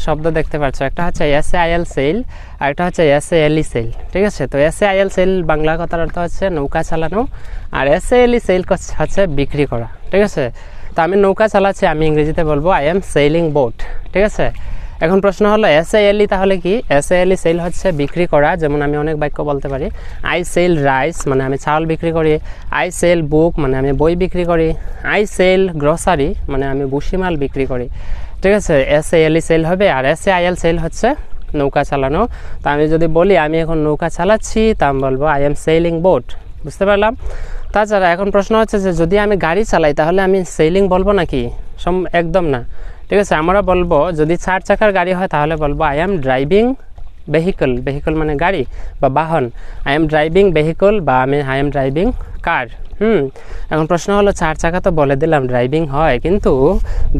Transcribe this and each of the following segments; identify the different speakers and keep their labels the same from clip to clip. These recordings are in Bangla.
Speaker 1: শব্দ দেখতে পাচ্ছ, একটা হচ্ছে SAIL সেল আর একটা হচ্ছে SALE সেল। ঠিক আছে, তো SAIL সেল বাংলা কথার অর্থ হচ্ছে নৌকা চালানো, আর SALE সেল হচ্ছে বিক্রি করা। ঠিক আছে, তো আমি নৌকা চালাচ্ছি, আমি ইংরেজিতে বলবো আই এম সেলিং বোট। ঠিক আছে, এখন প্রশ্ন হলো SALE তাহলে কি? SALE সেল হচ্ছে বিক্রি করা, যেমন আমি অনেক বাক্য বলতে পারি। আই সেল রাইস মানে আমি চাউল বিক্রি করি, আই সেল বুক মানে আমি বই বিক্রি করি, আই সেল গ্রসারি মানে আমি ভুসিমাল বিক্রি করি। ঠিক আছে, SALE সেল হবে, আর SAIL সেল হচ্ছে নৌকা চালানো। তো আমি যদি বলি আমি এখন নৌকা চালাচ্ছি, তা আমি বলবো আই এম সেলিং বোট। বুঝতে পারলাম? তাছাড়া এখন প্রশ্ন হচ্ছে যে যদি আমি গাড়ি চালাই তাহলে আমি সেলিং বলবো নাকি? একদম না। ঠিক আছে, আমরা বলবো যদি 4 চাকার গাড়ি হয় তাহলে বলবো I am driving vehicle. Vehicle মানে গাড়ি বা বাহন। আই এম ড্রাইভিং ভেহিকল বা আই এম ড্রাইভিং কার। এখন প্রশ্ন হলো 4 চাকা তো বলে দিলাম ড্রাইভিং হয়, কিন্তু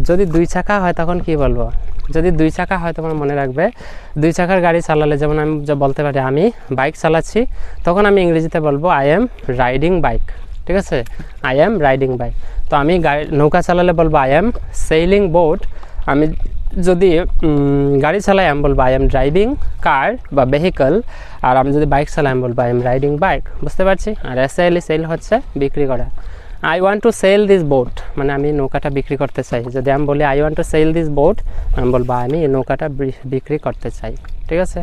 Speaker 1: যদি 2 চাকা হয় তখন কি বলবো? যদি 2 চাকা হয় তোমার মনে রাখবে 2 চাকার গাড়ি চালালে, যেমন আমি বলতে পারি আমি বাইক চালাচ্ছি, তখন আমি ইংরেজিতে বলবো আই এম রাইডিং বাইক। ঠিক আছে, আই এম রাইডিং বাইক। তো আমি নৌকা চালালে বলবো আই এম সেইলিং বোট। আমি যদি গাড়ি চালাই আমি বলবো আই এম ড্রাইভিং কার বা ভেহিকল, আর আমি যদি বাইক চালাই আমি বলবো আই এম রাইডিং বাইক। বুঝতে পারছি? আর SALE সেল হচ্ছে বিক্রি করা। I want to sell this boat মানে আমি নৌকাটা বিক্রি করতে চাই। যদি আমি বলি I want to sell this boat, আমি বলবো আমি এই নৌকাটা বিক্রি করতে চাই। ঠিক আছে।